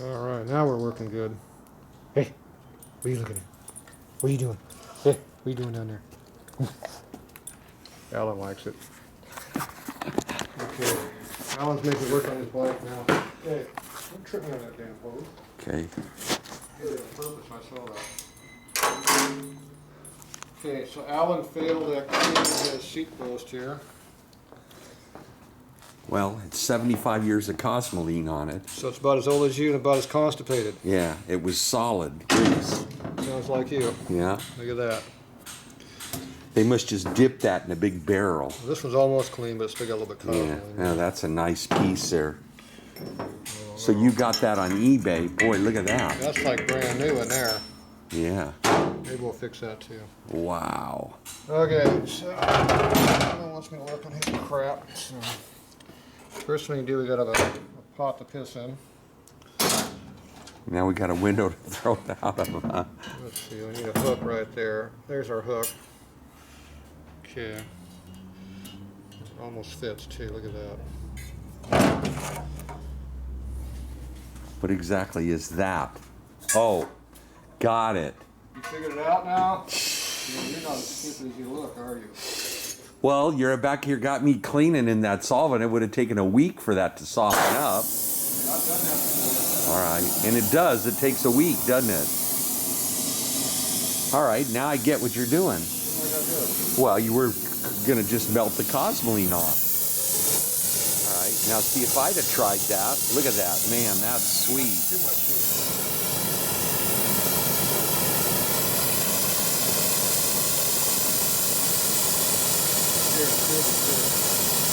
All right, now we're working good. Hey, what are you looking at? What are you doing? Hey, what are you doing down there? Alan likes it. Okay, Alan's making work on his bike now. Hey, don't trip me on that damn hose. Okay. He did it on purpose, I saw that. Okay, so Alan failed at cleaning his seat post here. Well, it's 75 years of Cosmoline on it. So it's about as old as you and about as constipated. Yeah, it was solid grease. Sounds like you. Yeah. Look at that. They must just dip that in a big barrel. This one's almost clean, but it's still got a little bit of Yeah, cosmoline. yeah, that's a nice piece there. So you got that on eBay. Boy, look at that. That's like brand new in there. Yeah. Maybe we'll fix that too. Wow. Okay, so Alan wants me to work on his crap. So first thing we do, we gotta have a pot to piss in. Now we got a window to throw it out of. Huh? Let's see, we need a hook right there. There's our hook. Okay. It almost fits too, look at that. What exactly is that? Oh, got it. You figured it out now? You're not as stupid as you look, are you? Well, you're back here got me cleaning in that solvent. It would have taken a week for that to soften up. I've done that before. All right, and it does. It takes a week, doesn't it? All right, now I get what you're doing. What do I gotta do? Well, you were gonna just melt the Cosmoline off. All right, now see if I'd have tried that. Look at that, man, that's sweet. Too much heat. Here, good.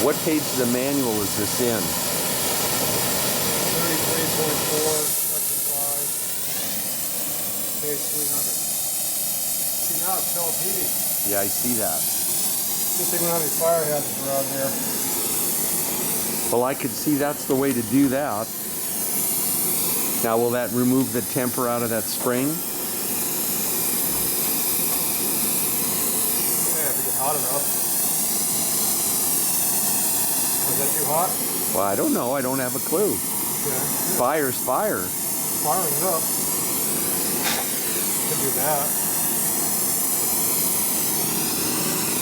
What page of the manual is this in? 33.4, section 5, page 300. See, now it's self-heating. Yeah, I see that. Good thing we don't have any fire hazards around here. Well, I could see that's the way to do that. Now, will that remove the temper out of that spring? Yeah, if it gets hot enough. Is that too hot? Well, I don't know. I don't have a clue. Okay. Fire's fire. Firing it up. Could do that.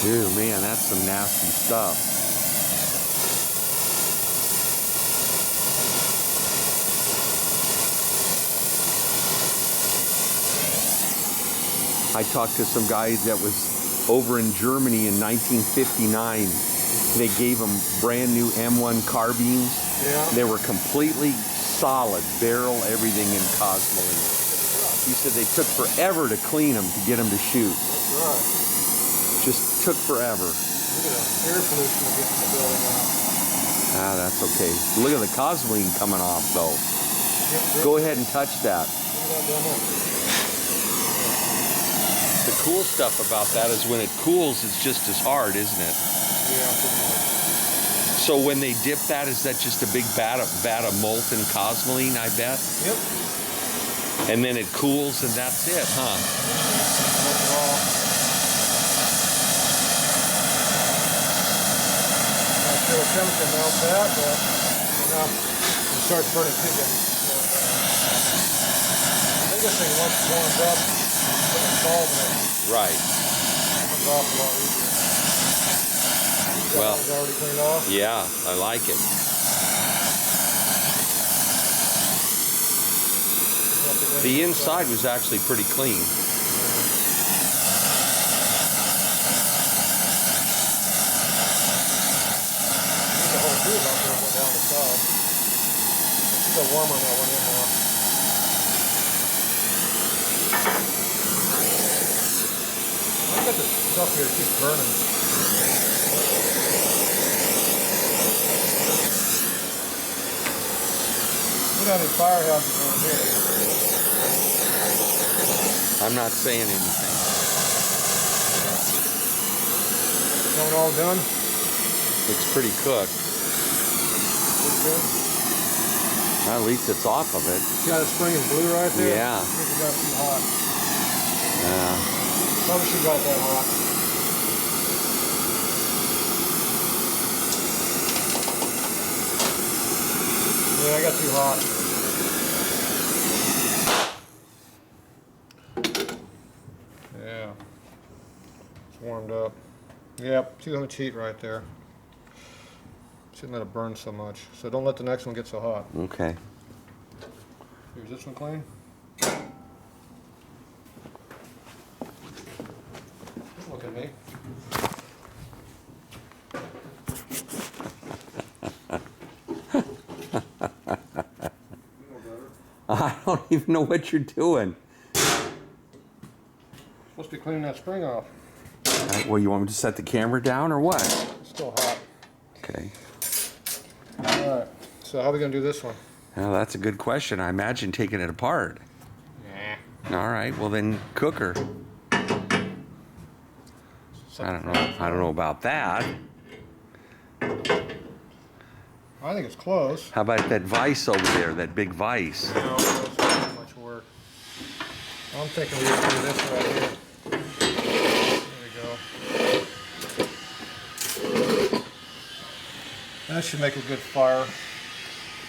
Ew, man, that's some nasty stuff. I talked to some guy that was over in Germany in 1959. They gave them brand new M1 carbines. Yeah. They were completely solid, barrel, everything in Cosmoline. He said they took forever to clean them to get them to shoot. That's right. Just took forever. Look at that air pollution that gets in the building now. Ah, that's okay. Look at the Cosmoline coming off, though. Yep. Go ahead and touch that. Look at that down there. The cool stuff about that is when it cools, it's just as hard, isn't it? Yeah, pretty much. So when they dip that, is that just a big vat of molten Cosmoline, I bet? Yep. And then it cools and that's it, huh? That's all. Not sure what temperature melts that, but enough. It starts burning chicken. I think this thing once it warms up, put a solvent in it. Right. It comes off a lot easier. Well, That one's already cleaned off. yeah, I like it. The inside was actually pretty clean. The whole tube up there went down the side. It's still warm on that one in more. I got this stuff here that keeps burning. We don't have any fire hazards around here. I'm not saying anything. Got it all done? Looks pretty cooked. Pretty good. At least it's off of it. See how the spring is blue right there? Yeah. I think it got too hot. Yeah. Probably should got that hot. got too hot. Yeah. It's warmed up. Yep, too much heat right there. Shouldn't let it burn so much. So don't let the next one get so hot. Okay. Here's this one clean. Look at me. I don't even know what you're doing. Supposed to be cleaning that spring off. Well, you want me to set the camera down or what? It's still hot. Okay. Alright, so how are we going to do this one? Well, that's a good question. I imagine taking it apart. Nah. All right, well then cook her. I don't know about that. I think it's close. How about that vise over there, that big vise? No, it's not too much work. I'm thinking we just do this right here. There we go. That should make a good fire.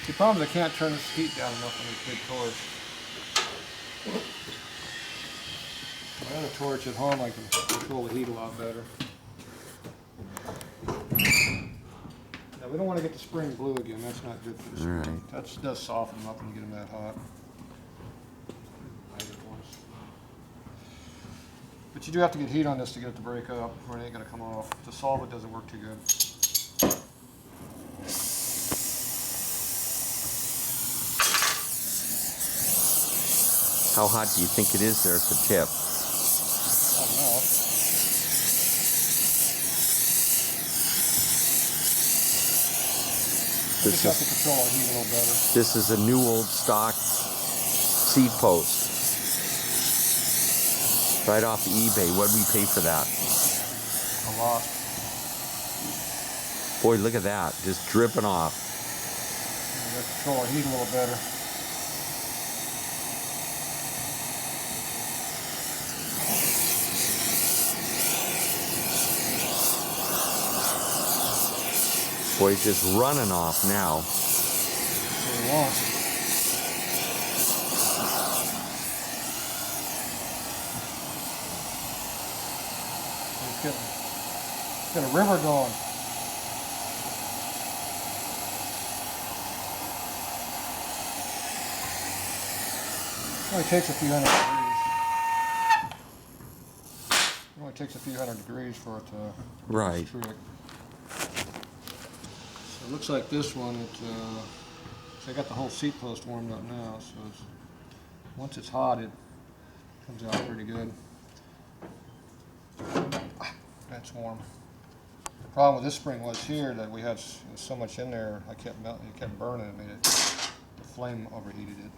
The problem is I can't turn this heat down enough on this big torch. My other torch at home, I can control the heat a lot better. Now we don't want to get the spring blue again. That's not good for the spring. Right. That does soften them up when you get them that hot. But you do have to get heat on this to get it to break up, or it ain't gonna come off. The solvent doesn't work too good. How hot do you think it is there at the tip? I don't know. We just have to control our heat a little better. This is a new old stock seat post. Right off eBay. What did we pay for that? A lot. Boy, look at that. Just dripping off. We got to control our heat a little better. Boy, it's just running off now. That's what we want. It's got a river going. It only takes a few hundred degrees. It only takes a few hundred degrees for it to Right. trick. So it looks like this one, so I got the whole seat post warmed up now, so once it's hot, it comes out pretty good. That's warm. The problem with this spring was here that we had so much in there, I kept melting, it kept burning, it made it, the flame overheated it.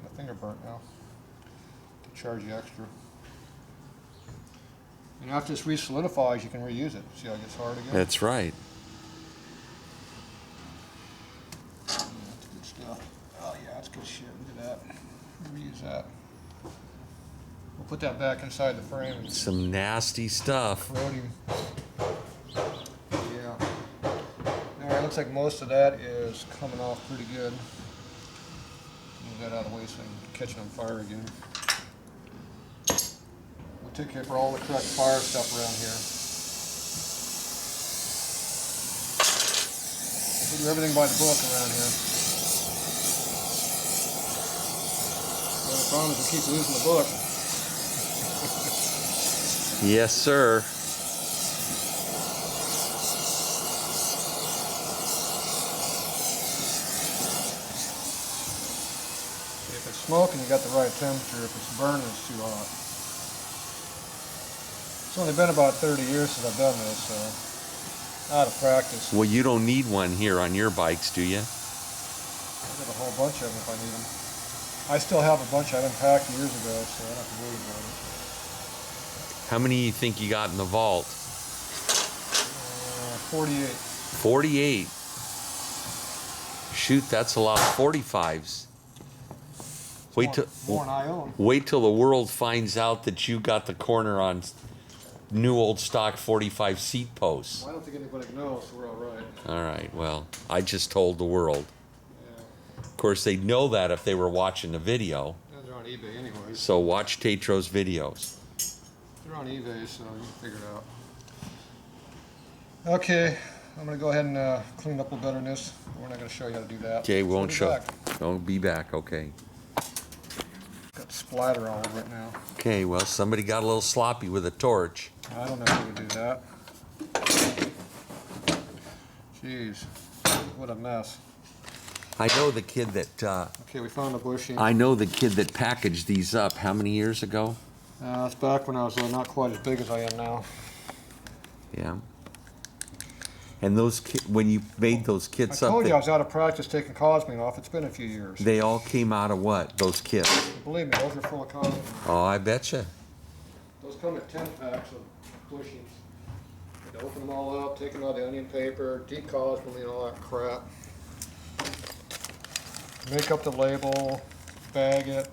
My finger burnt now, to charge you extra. And after this re-solidifies, you can reuse it. See how it gets hard again? That's right. Yeah, that's good stuff. Oh yeah, that's good shit. Look at that. Reuse that. We'll put that back inside the frame. Some nasty stuff. Rhodium. Yeah. Alright, looks like most of that is coming off pretty good. Move that out of the way so I can catch it on fire again. We'll take care for all the correct fire stuff around here. We do everything by the book around here. The only problem is we keep losing the book. Yes, sir. If it's smoking, you got the right temperature. If it's burning, it's too hot. It's only been about 30 years since I've done this, so out of practice. Well, you don't need one here on your bikes, do you? I've got a whole bunch of them if I need them. I still have a bunch I unpacked years ago, so I don't have to worry about it. How many do you think you got in the vault? 48. 48. Shoot, that's a lot of 45s. Wait More than I own. wait till the world finds out that you got the corner on new old stock 45 seat posts. Well, I don't think anybody knows, so we're all right. All right, well, I just told the world. Yeah. Of course, they'd know that if they were watching the video. They're on eBay anyways. So watch Tatro's videos. They're on eBay, so you can figure it out. Okay, I'm gonna go ahead and clean up a little better in this. We're not gonna show you how to do that. Okay, we won't show. Back. Don't be back, okay. Got splatter all over it now. Okay, well, somebody got a little sloppy with a torch. I don't know how to do that. Jeez, what a mess. I know the kid that, Okay, we found the bushing. I know the kid that packaged these up, how many years ago? It's back when I was not quite as big as I am now. Yeah. And those when you made those I kits up, told you I was out of practice taking cosmine off. It's been a few years. they all came out of what? Those kits? Believe me, those are full of cosmine. Oh, I betcha. Those come in 10 packs of bushings. You open them all up, take them out of the onion paper, decosmine, all that crap. Make up the label, bag it,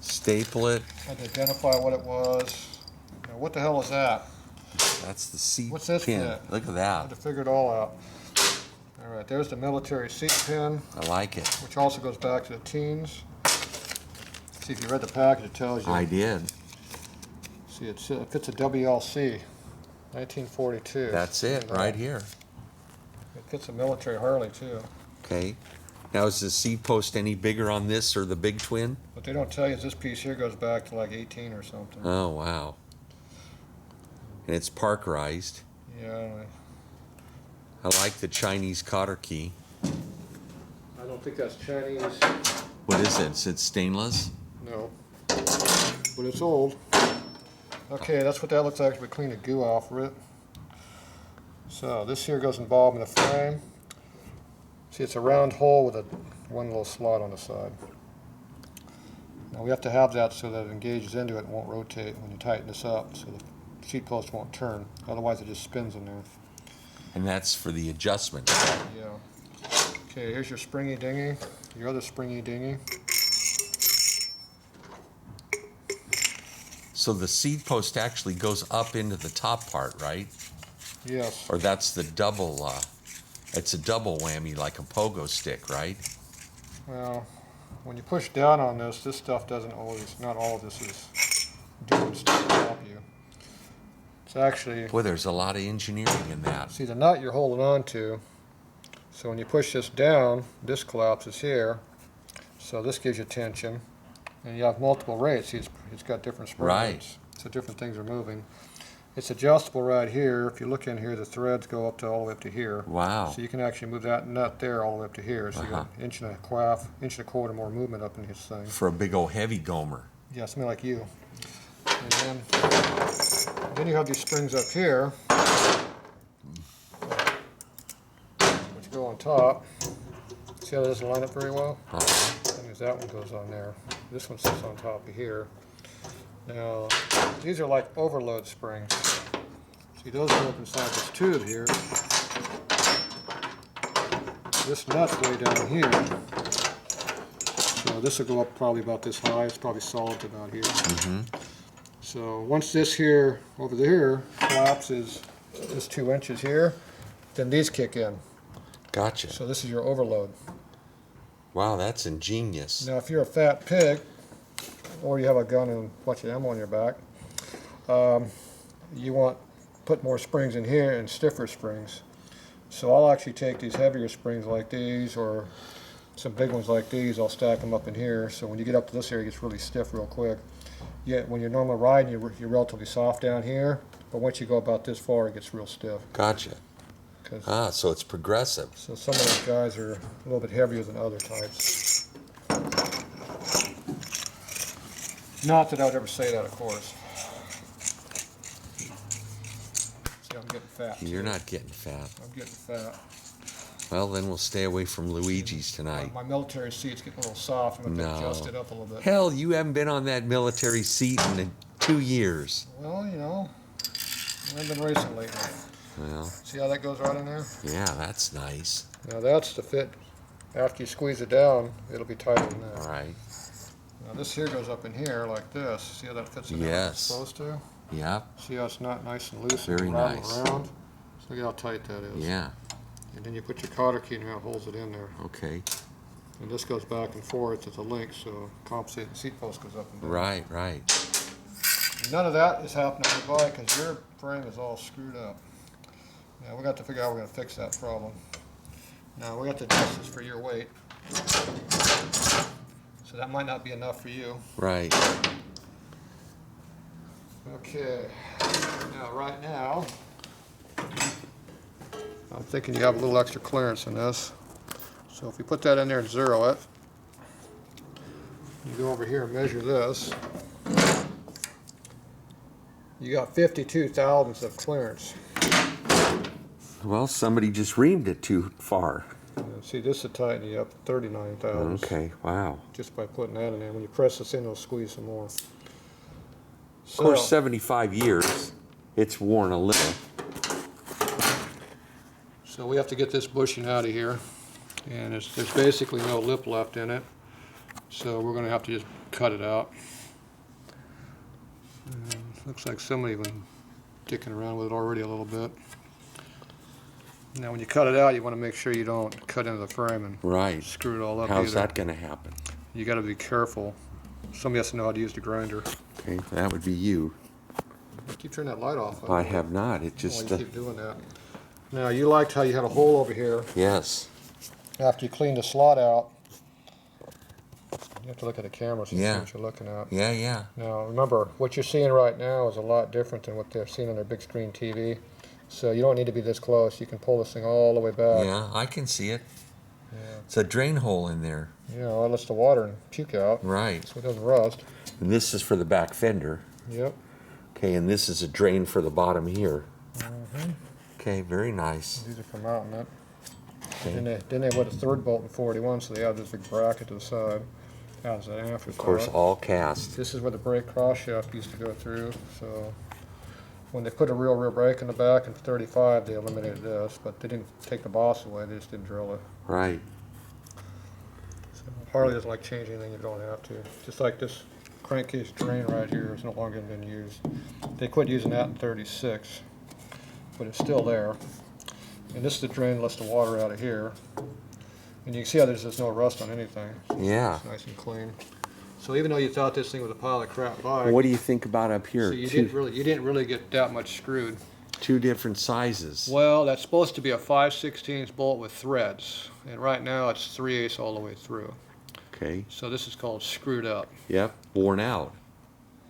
Staple it. and identify what it was. Now, what the hell is that? That's the seat What's this pin. fit? Look at I had that. to figure it all out. All right, there's the military seat pin, I like it. which also goes back to the teens. See, if you read the package, it tells you. I did. See, it fits a WLC, 1942. That's it, right here. It fits a military Harley, too. Okay. Now, is the seat post any bigger on this or the big twin? What they don't tell you is this piece here goes back to like 18 or something. Oh, wow. And it's parkerized. Yeah, I like the Chinese cotter key. I don't think that's Chinese. What is it? Is it stainless? No. But it's old. Okay, that's what that looks like if we clean the goo off of it. So this here goes involved in the frame. See, it's a round hole with one little slot on the side. Now we have to have that so that it engages into it and won't rotate when you tighten this up, so the seat post won't turn. Otherwise it just spins in there. And that's for the adjustment. Yeah. Okay, here's your springy dinghy, your other springy dinghy. So the seat post actually goes up into the top part, right? Yes. Or that's the double, it's a double whammy like a pogo stick, right? Well, when you push down on this, this stuff doesn't always, not all of this is doing stuff to help you. It's actually, Boy, there's a lot of engineering in that. see the nut you're holding on to, so when you push this down, this collapses here, so this gives you tension, and you have multiple rates. See, it's got different spring Right. rates, so different things are moving. It's adjustable right here. If you look in here, the threads go up to all the way up to here. Wow. So you can actually move that nut there all the way up to here. So you got an inch and a quarter more movement up in this thing. For a big old heavy gomer. Yeah, something like you. And then you have these springs up here, which go on top. See how that doesn't line up very well? That means that one goes on there. This one sits on top of here. Now, these are like overload springs. See, those go up inside this tube here. This nut's way down here. So this will go up probably about this high. It's probably solid to about here. So once this here, over there, collapses this 2 inches here, then these kick in. Gotcha. So this is your overload. Wow, that's ingenious. Now if you're a fat pig, or you have a gun and a bunch of ammo on your back, you want put more springs in here and stiffer springs. So I'll actually take these heavier springs like these, or some big ones like these, I'll stack them up in here, so when you get up to this area it gets really stiff real quick. Yet when you're normally riding, you're relatively soft down here, but once you go about this far it gets real stiff. Gotcha. So it's progressive. So some of those guys are a little bit heavier than other types. Not that I would ever say that, of course. See, I'm getting fat. You're not getting fat. I'm getting fat. Well, then we'll stay away from Luigi's tonight. My military seat's getting a little soft. I'm going to adjust it up a little bit. Hell, you haven't been on that military seat in 2 years. Well, you know, I've been racing lately. Well, See how that goes right in there? yeah, that's nice. Now that's the fit. After you squeeze it down, it'll be tighter than that. All right. Now this here goes up in here like this. See how that fits in there like it's Yes. supposed to? Yep. See how it's not nice and loose Very and rattling nice. around? So look how tight that is. Yeah. And then you put your cotter key in here, it holds it in there. Okay. And this goes back and forth as a link, so compensating seat post goes up and down. Right, right. None of that is happening on your bike because your frame is all screwed up. Now we got to figure out how we're going to fix that problem. Now we got to adjust this for your weight. So that might not be enough for you. Right. Okay. Now right now, I'm thinking you have a little extra clearance in this. So if you put that in there and zero it, you go over here and measure this. You got 52 thousandths of clearance. Well, somebody just reamed it too far. See, this will tighten you up to 39 thousandths. Okay, wow. Just by putting that in there. When you press this in, it'll squeeze some more. Of course, 75 years, it's worn a little. So we have to get this bushing out of here. And there's basically no lip left in it. So we're going to have to just cut it out. And looks like somebody been dicking around with it already a little bit. Now when you cut it out, you want to make sure you don't cut into the frame and Right. screw it all up. How's either. that going to happen? You got to be careful. Somebody has to know how to use the grinder. Okay, that would be you. Keep turning that light off. I have not. It just. You keep doing that. Now you liked how you had a hole over here. Yes. After you clean the slot out, you have to look at the camera so you see Yeah. what you're looking at. Yeah, yeah. Now remember, what you're seeing right now is a lot different than what they're seeing on their big screen TV. So you don't need to be this close. You can pull this thing all the way back. Yeah, I can see it. Yeah. It's a drain hole in there. You know, it lets the water and puke out Right. so it doesn't rust. And this is for the back fender. Yep. Okay, and this is a drain for the bottom here. Mm-hmm. Okay, very nice. These are for mounting it. Okay. Then they put a third bolt in 41, so they have this big bracket to the side. As an afterthought. Of course, all cast. This is where the brake cross shaft used to go through, so when they put a rear brake in the back in 35, they eliminated this, but they didn't take the boss away, they just didn't drill it. Right. So Harley doesn't like changing anything you don't have to. Just like this crankcase drain right here is no longer been used. They quit using that in 36, but it's still there. And this is the drain that lets the water out of here. And you can see how there's no rust on anything. Yeah. It's nice and clean. So even though you thought this thing was a pile of crap bike, What do you think about up here? so you didn't really get that much screwed. Two different sizes. Well, that's supposed to be a 5/16 bolt with threads, and right now it's 3/8 all the way through. Okay. So this is called screwed up. Yep. Worn out.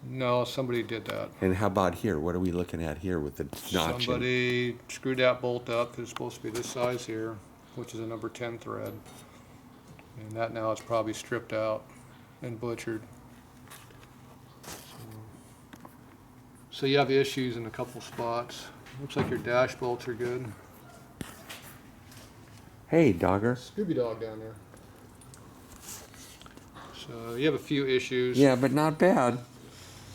No, somebody did that. And how about here? What are we looking at here with the notch? Somebody screwed that bolt up because it's supposed to be this size here, which is a number 10 thread. And that now is probably stripped out and butchered. So you have issues in a couple spots. Looks like your dash bolts are good. Hey, dogger. Scooby Dog down there. So you have a few issues. Yeah, but not bad.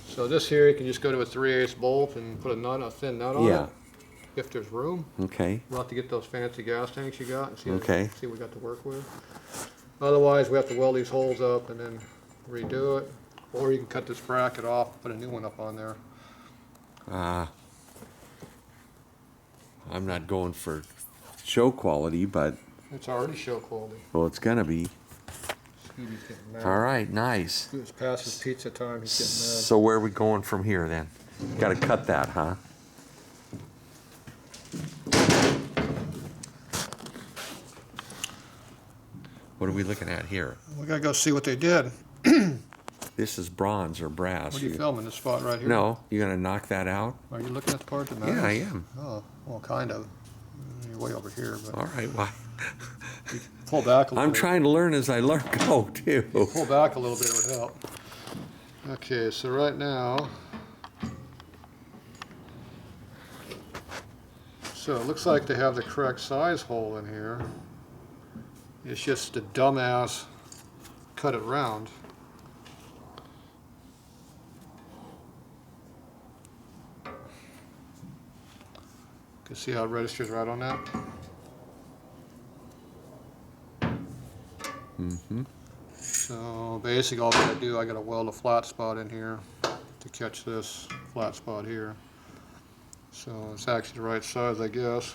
So this here, you can just go to a 3/8 bolt and put a thin nut on Yeah. it. If there's room. Okay. We'll have to get those fancy gas tanks you got and see, Okay. see what we got to work with. Otherwise, we have to weld these holes up and then redo it. Or you can cut this bracket off, put a new one up on there. I'm not going for show quality, but It's already show quality. well, it's gonna be. Scooby's getting mad. All right, nice. It's past his pizza time, he's getting mad. So where are we going from here then? Got to cut that, huh? What are we looking at here? We gotta go see what they did. This is bronze or brass. What are you filming, this spot right here? No, you gonna knock that out? Are you looking at the part that matters? Yeah, I am. Oh, well, kind of. You're way over here, but All right, why? pull back a little I'm bit. trying to learn as I learn. Go too. Pull back a little bit, it would help. Okay, so right now, so it looks like they have the correct size hole in here. It's just a dumbass cut it round. You can see how it registers right on that. Mm-hmm. So basically all I gotta do, I gotta weld a flat spot in here to catch this flat spot here. So it's actually the right size, I guess.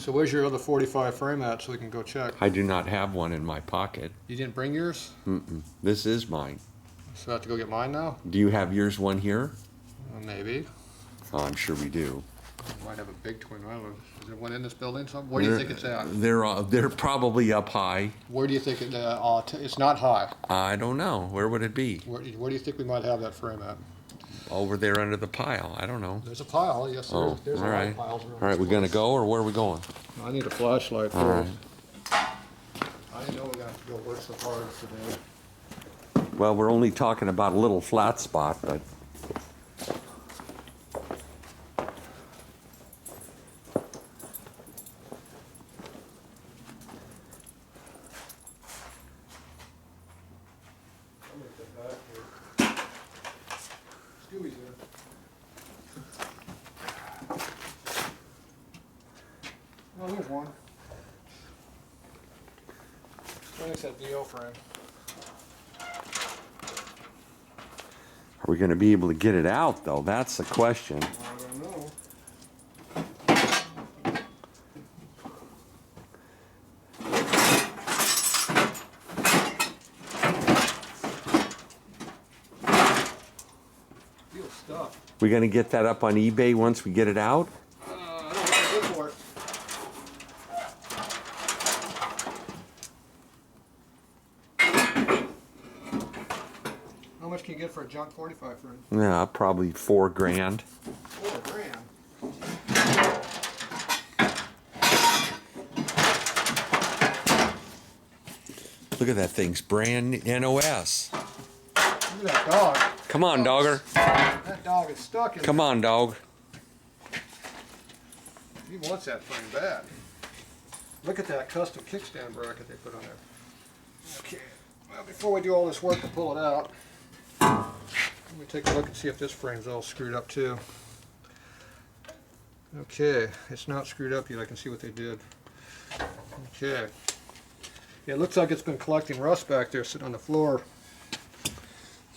So where's your other 45 frame at so we can go check? I do not have one in my pocket. You didn't bring yours? Mm-mm. This is mine. So I have to go get mine now? Do you have yours one here? Maybe. Oh, I'm sure we do. We might have a big twin. I don't know. Is there one in this building? Where do you think it's at? They're probably up high. Where do you think it? It's not high. I don't know. Where would it be? Where do you think we might have that frame at? Over there under the pile. I don't know. There's a pile. Yes, Oh, there's all a lot right. of piles around. All right, we gonna go or where are we going? I need a flashlight All right. first. I didn't know we got to go work so hard today. Well, we're only talking about a little flat spot, but I'm gonna get back here. Stewie's there. Oh, there's one. There's that VO frame. are we gonna be able to get it out though? That's the question. I don't know. Feels stuck. We gonna get that up on eBay once we get it out? I don't know what to do for it. How much can you get for a junk 45 frame? Yeah, probably $4 grand. $4 grand. Look at that thing's brand NOS. Look at that dog. Come on, dogger. That dog is stuck in Come on, dog. He wants that frame bad. Look at that custom kickstand bracket they put on there. Okay, well, before we do all this work to pull it out, let me take a look and see if this frame's all screwed up too. Okay, it's not screwed up yet. I can see what they did. Okay. Yeah, it looks like it's been collecting rust back there sitting on the floor.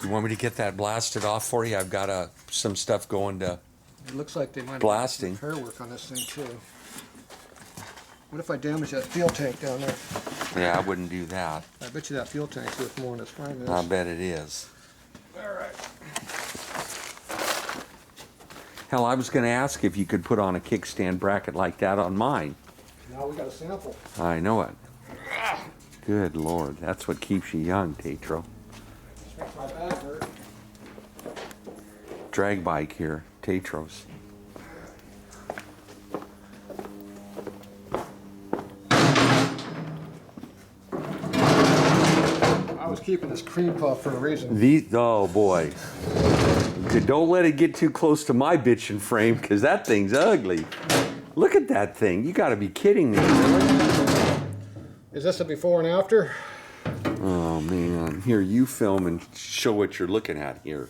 You want me to get that blasted off for you? I've got some stuff going to. It looks like they might have Blasting. done repair work on this thing too. What if I damage that fuel tank down there? Yeah, I wouldn't do that. I bet you that fuel tank's worth more than this frame is. I bet it is. Alright. Hell, I was going to ask if you could put on a kickstand bracket like that on mine. Now we got a sample. I know it. Good Lord, that's what keeps you young, Tatro. Makes my back hurt. Drag bike here, Tatro's. I was keeping this cream puff for a reason. Oh boy. Don't let it get too close to my bitchin' frame, because that thing's ugly. Look at that thing. You gotta be kidding me, really? Is this a before and after? Oh man. Here, you film and show what you're looking at here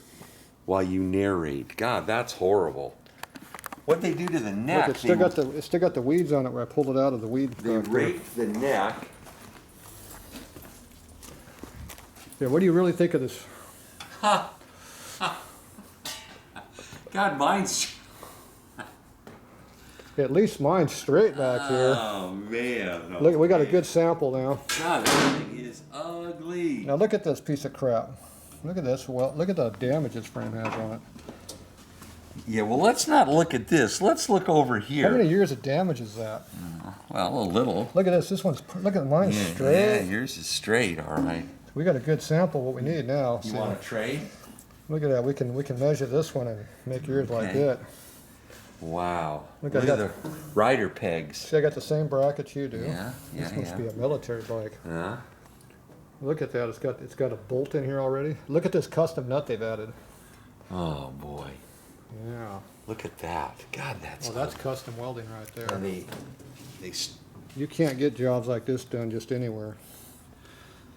while you narrate. God, that's horrible. What'd they do to the neck? Look, it's still got the weeds on it where I pulled it out of the weed. They raped the neck. Yeah, what do you really think of this? God, mine's. At least mine's straight back here. Oh man. Look, we got a good sample now. God, that thing is ugly. Now look at this piece of crap. Look at this. Well, look at the damage this frame has on it. Yeah, well, let's not look at this. Let's look over here. How many years of damage is that? Well, a little. Look at this. This one's. Look at mine's Yeah, straight. yours is straight, all right. We got a good sample. What we need now. You See, want a trade? look at that. We can measure this one and make yours like Okay. it. Wow. Look, Look I at got- the rider pegs. See, I got the same brackets you do. Yeah, This yeah, must yeah. be a military bike. Yeah. Look at that. It's got a bolt in here already. Look at this custom nut they've added. Oh boy. Yeah. Look at that. God, that's. Well, that's custom welding right there. And they You can't get jobs like this done just anywhere.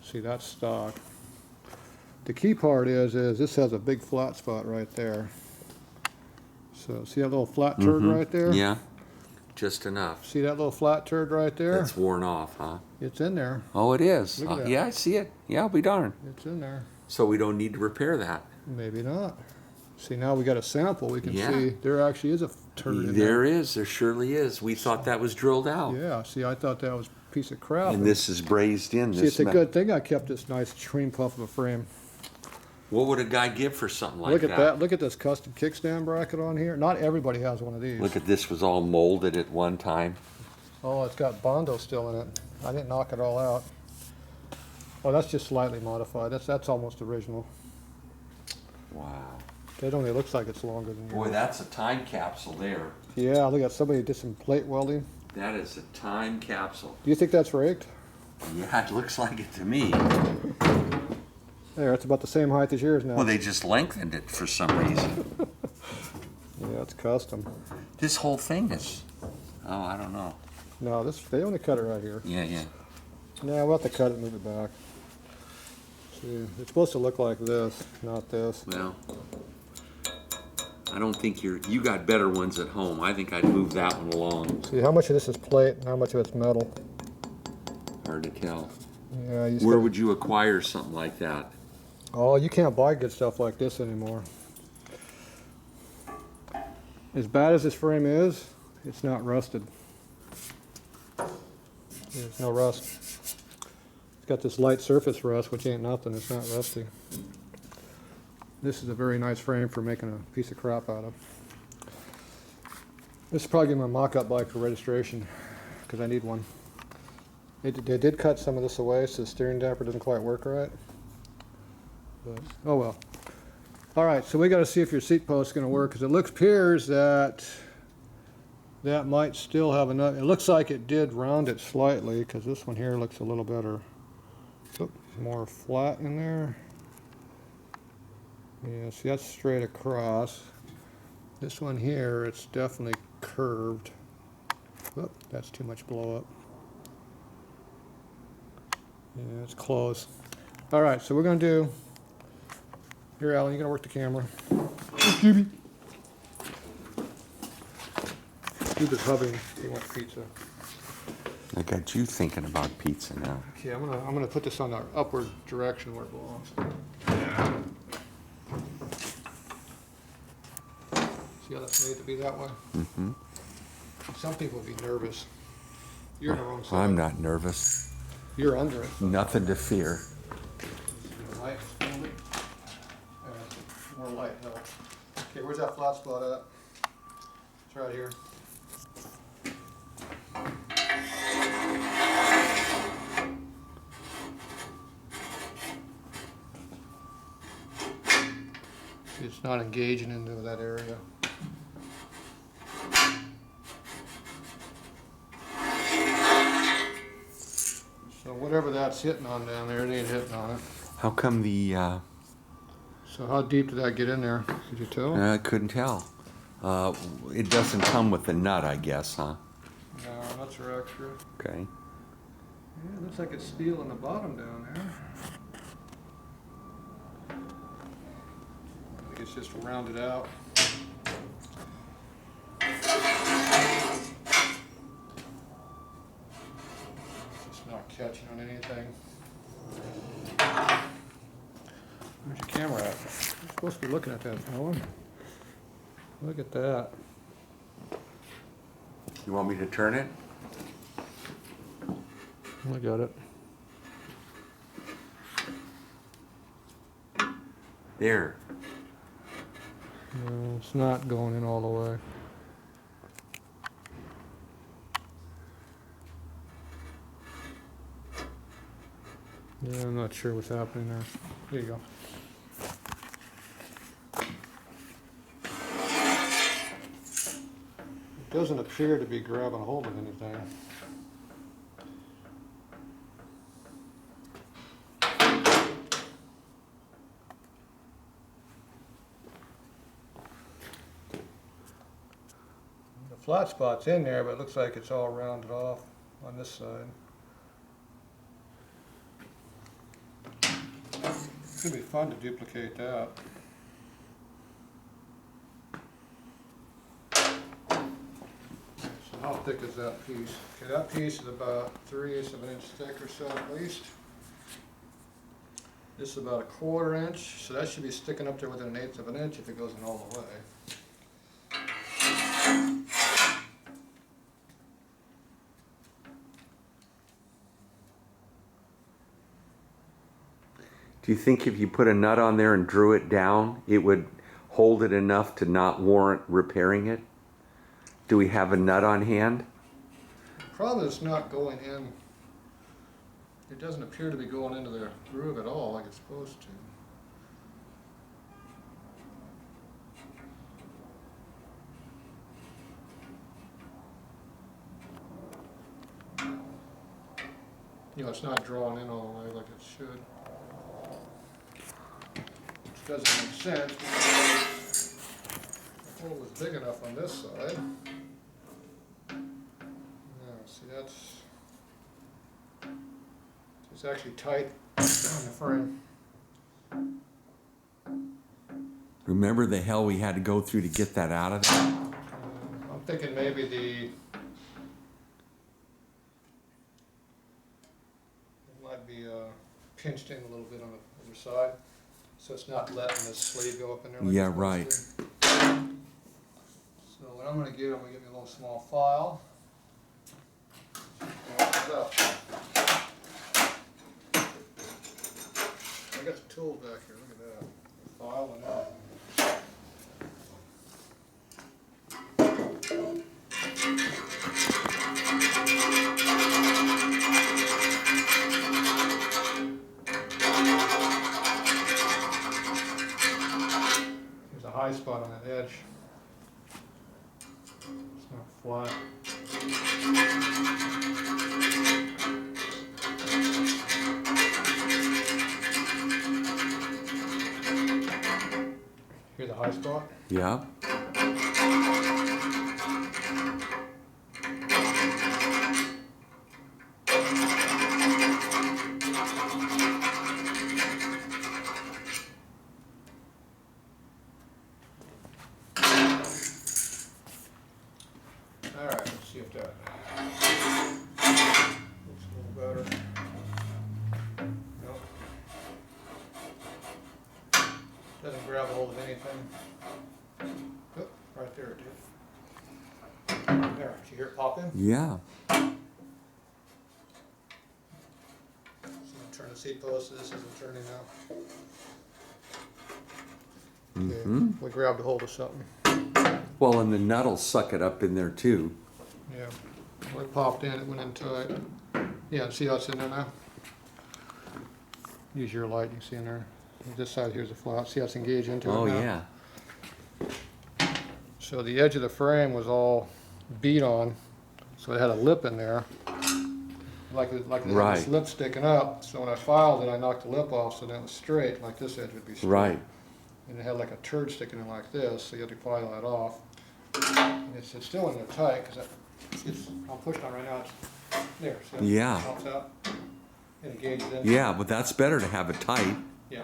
See, that's stock. The key part is this has a big flat spot right there. So see that little flat turd right there? Yeah. Just enough. See that little flat turd right there? It's worn off, huh? It's in there. Oh, it is. Look at that. Yeah, I see it. Yeah, I'll be darned. It's in there. So we don't need to repair that. Maybe not. See, now we got a sample. We can Yeah. see there actually is a turd in There is. There surely is. We thought that was drilled out. Yeah, see, I thought that was a piece of crap. And this is brazed in. See, This it's a good thing I kept this nice cream puff of a frame. What would a guy give for something like Look at that. Look at this custom kickstand bracket on here. Not everybody has one of these. Look at this, was all molded at one time. Oh, it's got Bondo still in it. I didn't knock it all out. Oh, that's just slightly modified. That's almost original. Wow. It only looks like it's longer than Boy, yours. that's a time capsule there. Yeah, look at somebody did some plate welding. That is a time capsule. Do you think that's raked? Yeah, it looks like it to me. There, it's about the same height as yours now. Well, they just lengthened it for some reason. Yeah, it's custom. This whole thing is, oh, I don't know. No, they only cut it right here. Yeah, yeah. No, we'll have to cut it and move it back. See, it's supposed to look like this, not this. Well, I don't think you got better ones at home. I think I'd move that one along. See, how much of this is plate and how much of it's metal? Hard to tell. Yeah, Where would you acquire something like that? Oh, you can't buy good stuff like this anymore. As bad as this frame is, it's not rusted. There's no rust. It's got this light surface rust, which ain't nothing. It's not rusty. This is a very nice frame for making a piece of crap out of. This is probably my mock-up bike for registration, because I need one. They did cut some of this away, so the steering damper doesn't quite work right. But, oh well. All right, so we got to see if your seat post is going to work, because it appears that that might still have enough. It looks like it did round it slightly, because this one here looks a little better. Oop, more flat in there. Yeah, see, that's straight across. This one here, it's definitely curved. Oop, that's too much blow up. Yeah, it's close. All right, so we're going to do. Here, Alan, you're going to work the camera. Scooby. Scooby's hubbing. He wants pizza. I got you thinking about pizza now. Okay, I'm gonna put this on the upward direction where it belongs. See how that's made to be that way? Mm-hmm. Some people would be nervous. You're on the wrong side. I'm not nervous. You're under it. Nothing to fear. Light, more light helps. Okay, where's that flat spot at? It's right here. It's not engaging into that area. So whatever that's hitting on down there, it ain't hitting on it. How come the, So how deep did that get in there? Could you tell? I couldn't tell. It doesn't come with the nut, I guess, huh? No, nuts are extra. Okay. Yeah, looks like it's steel in the bottom down there. I think it's just rounded out. It's not catching on anything. Where's your camera at? You're supposed to be looking at that, fella. Look at that. You want me to turn it? I got it. There. No, it's not going in all the way. Yeah, I'm not sure what's happening there. There you go. It doesn't appear to be grabbing hold of anything. The flat spot's in there, but it looks like it's all rounded off on this side. It's gonna be fun to duplicate that. So how thick is that piece? Okay, that piece is about 3/8 of an inch thick or so at least. This is about 1/4 inch, so that should be sticking up there within 1/8 of an inch if it goes in all the way. Do you think if you put a nut on there and drew it down, it would hold it enough to not warrant repairing it? Do we have a nut on hand? The problem is it's not going in. It doesn't appear to be going into the groove at all like it's supposed to. You know, it's not drawn in all the way like it should. Which doesn't make sense because the hole was big enough on this side. Now, see, it's actually tight on the frame. Remember the hell we had to go through to get that out of there? I'm thinking maybe it might be pinched in a little bit on the other side, so it's not letting the sleeve go up in there. Like Yeah, right. So what I'm going to get me a little small file. I got the tools back here. Look at that. File and everything. There's a high spot on that edge. It's not flat. Here's a high spot. Yeah. Alright, let's see if that looks a little better. Nope. Doesn't grab a hold of anything. Oh, right there it did. There, did you hear it pop in? Yeah. So I'm turning the seat post, this isn't turning now. Okay, we grabbed a hold of something. Well, and the nut'll suck it up in there too. Yeah, well, it popped in, it went in tight. Yeah, see how it's in there now? Use your light, you can see in there. This side here's a flat, see how it's engaged into it now? Oh, yeah. So the edge of the frame was all beat on, so it had a lip in there. Like it had Right. this lip sticking up, so when I filed it, I knocked the lip off so then it was straight, like this edge would be straight. Right. And it had like a turd sticking in like this, so you had to file that off. And it's still in there tight, because I'm pushing on right now, it's there, see how it Yeah. pops out? And it gauges in. Yeah, but that's better to have it tight. Yeah,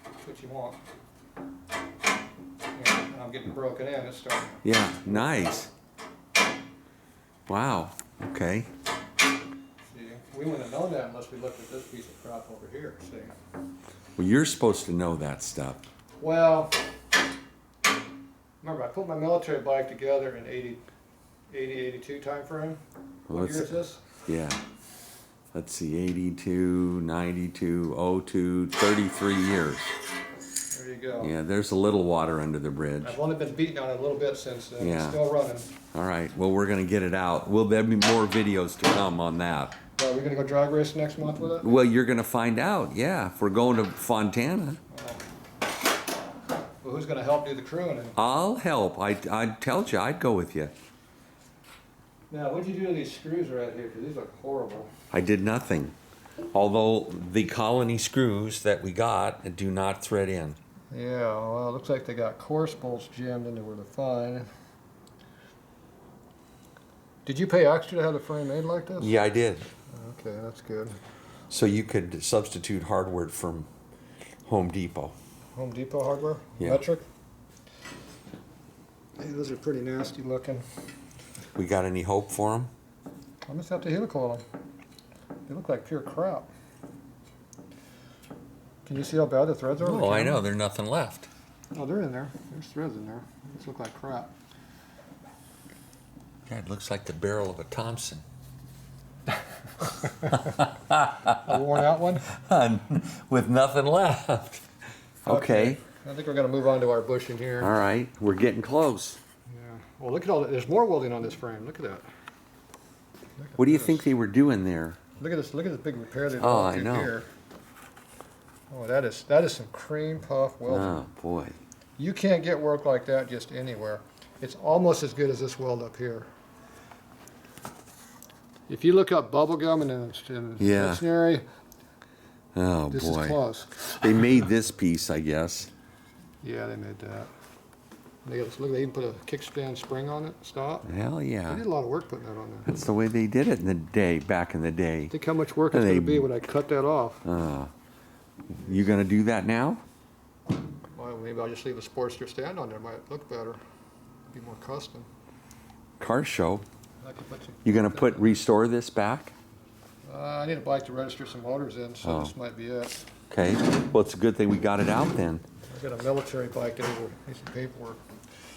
that's what you want. Yeah, and I'm getting broken in, it's starting. Yeah, nice. Wow. Okay. See, we wouldn't have known that unless we looked at this piece of crap over here, see? Well, you're supposed to know that stuff. Well, remember I put my military bike together in 82 time frame. Well, What year is this? Yeah. Let's see, 82, 92, 02, 33 years. There you go. Yeah, there's a little water under the bridge. I've only been beating on it a little bit since then. Yeah. It's still running. All right, well, we're going to get it out. There'll be more videos to come on that. Well, we're going to go drag race next month with it? Well, you're going to find out, yeah, if we're going to Fontana. Well, who's going to help do the crewing? I'll help. I told you I'd go with you. Now, what'd you do to these screws right here? Because these look horrible. I did nothing. Although the colony screws that we got do not thread in. Yeah, well, it looks like they got coarse bolts jammed into where they're fine. Did you pay extra to have the frame made like this? Yeah, I did. Okay, that's good. So you could substitute hardware from Home Depot. Home Depot hardware? Yeah. Metric? Hey, those are pretty nasty looking. We got any hope for them? I must have to helicoil them. They look like pure crap. Can you see how bad the threads are? Oh, I know. There's nothing left. Oh, they're in there. There's threads in there. These look like crap. Yeah, it looks like the barrel of a Thompson. A worn out one? With nothing left. Okay. I think we're going to move on to our bushing here. All right. We're getting close. Yeah. Well, look at all that. There's more welding on this frame. Look at that. What do you think they were doing there? Look at this. Look at this big repair they're Oh, I doing know. here. Oh, that is some cream puff welding. Oh, boy. You can't get work like that just anywhere. It's almost as good as this weld up here. If you look up bubble gum in the dictionary, Oh, this boy. is close. They made this piece, I guess. Yeah, they made that. Look, they even put a kickstand spring on it. Stop. Hell They yeah. did a lot of work putting that on there. That's the way they did it in the day, back in the day. Think how much work it's going to be when I cut that off. You gonna do that now? Well, maybe I'll just leave a Sportster stand on there. Might look better. Be more custom. Car show. I could put some, You gonna restore this back? I need a bike to register some motors in, so this might be it. Okay. Well, it's a good thing we got it out then. I've got a military bike that needs some paperwork.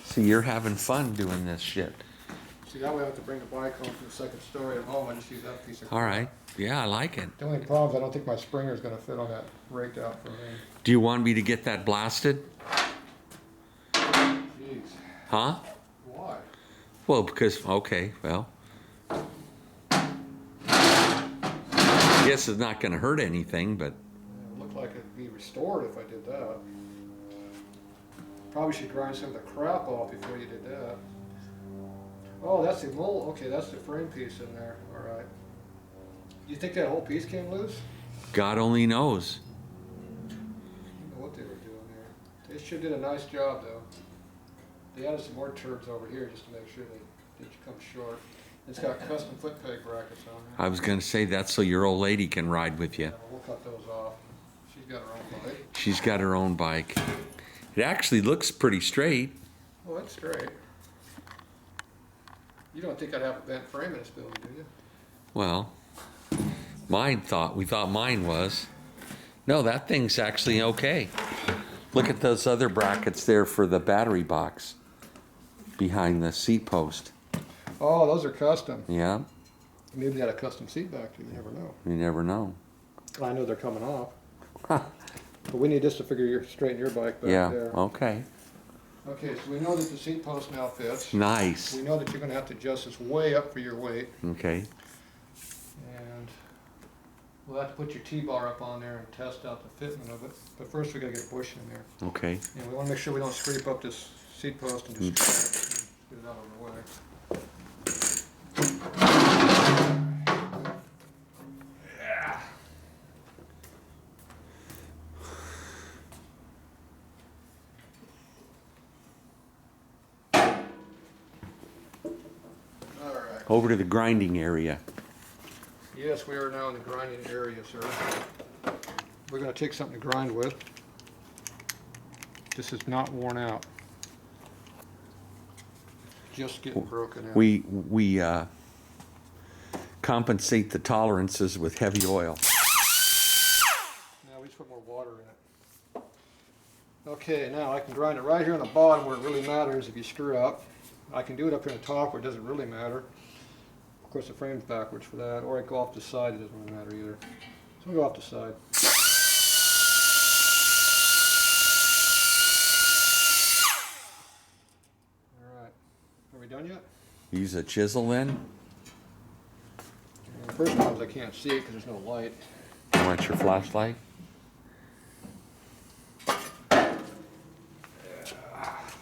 See, you're having fun doing this shit. See, that way I have to bring the bike home from the second story at home. I just use that piece of All right. Yeah, I like it. The only problem is I don't think my springer is going to fit on that raked out frame. Do you want me to get that blasted? Jeez. Huh? Why? Well, because, okay, well. I guess it's not gonna hurt anything, but. It would look like it'd be restored if I did that. Probably should grind some of the crap off before you did that. Oh, that's the mold. Okay, that's the frame piece in there. All right. You think that whole piece came loose? God only knows. I don't know what they were doing there. They sure did a nice job, though. They added some more turbs over here just to make sure they didn't come short. It's got custom foot peg brackets on there. I was gonna say that's so your old lady can ride with you. Yeah, we'll cut those off. She's got her own bike. She's got her own bike. It actually looks pretty straight. Oh, that's straight. You don't think I'd have a bent frame in this building, do you? Well, we thought mine was. No, that thing's actually okay. Look at those other brackets there for the battery box behind the seat post. Oh, those are custom. Yeah, Maybe they had a custom seat back there. You never know. you never know. I know they're coming off. But we need this to straighten your bike back Yeah, there. okay. Okay, so we know that the seat post now fits. Nice. We know that you're going to have to adjust this way up for your weight. Okay. And we'll have to put your T-bar up on there and test out the fitment of it. But first we got to get a bush in there. Okay. And we want to make sure we don't scrape up this seat post and just get it out of the way. Yeah. All right. Over to the grinding area. Yes, we are now in the grinding area, sir. We're going to take something to grind with. This is not worn out. Just getting broken out. We compensate the tolerances with heavy oil. Now we just put more water in it. Okay, now I can grind it right here on the bottom where it really matters if you screw up. I can do it up here on the top where it doesn't really matter. Of course the frame's backwards for that, or I can go off the side, it doesn't really matter either. So we'll go off the side. Alright, are we done yet? Use a chisel then. The first one is I can't see it because there's no light. You want your flashlight?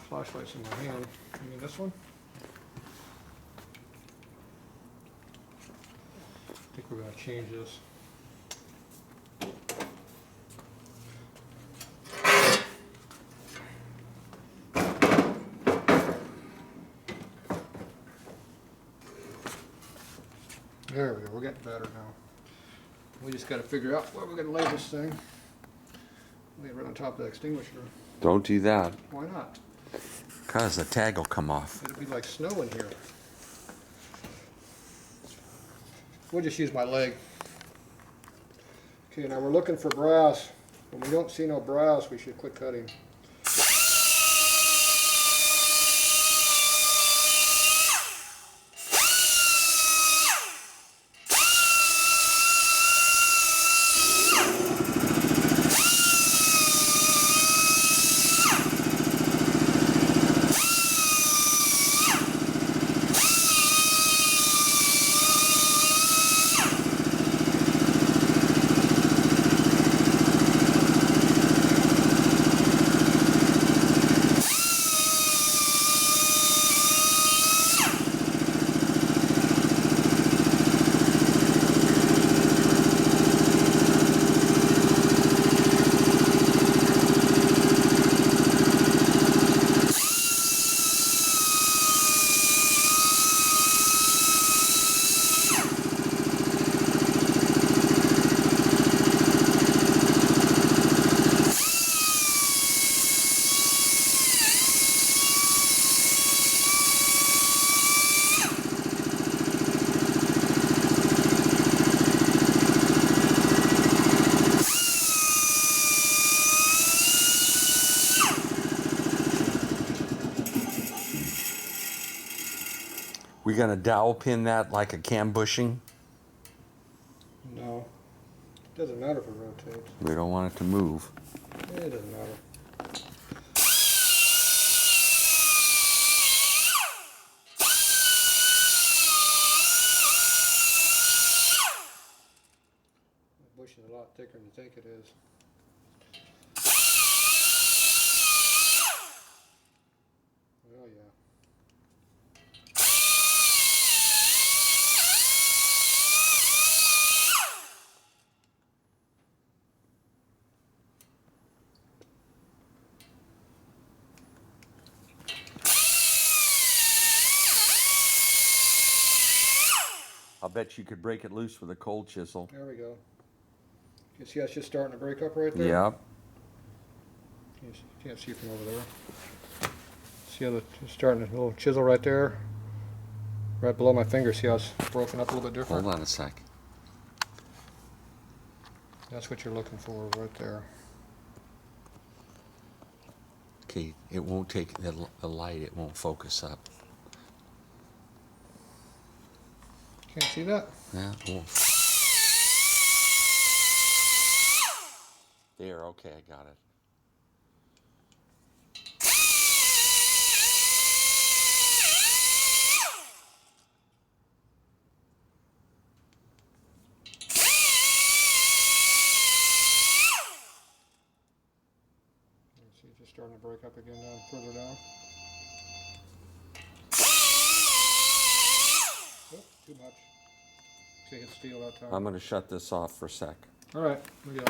Flashlight's in my hand. You mean this one? I think we're going to change this. There we go, we're getting better now. We just got to figure out where we're going to lay this thing. Lay it right on top of that extinguisher. Don't do that, Why not? because the tag will come off. It'll be like snow in here. We'll just use my leg. Okay, now we're looking for brass. When we don't see no brass, we should quit cutting. We gonna dowel pin that like a cam bushing? No. It doesn't matter if it rotates. We don't want it to move. It doesn't matter. The bush is a lot thicker than you think it is. Oh yeah. I'll bet you could break it loose with a cold chisel. There we go. You see how it's just starting to break up right there? Yep. You can't see from over there. See how it's starting a little chisel right there? Right below my finger. See how it's broken up a little bit different? Hold on a sec. That's what you're looking for right there. Okay, it won't take the light, it won't focus up. Can't see that? Yeah, it won't. There, okay, I got it. See, it's just starting to break up again down further down. Oh, too much. See, it hit steel that time. I'm gonna shut this off for a sec. All right, we go.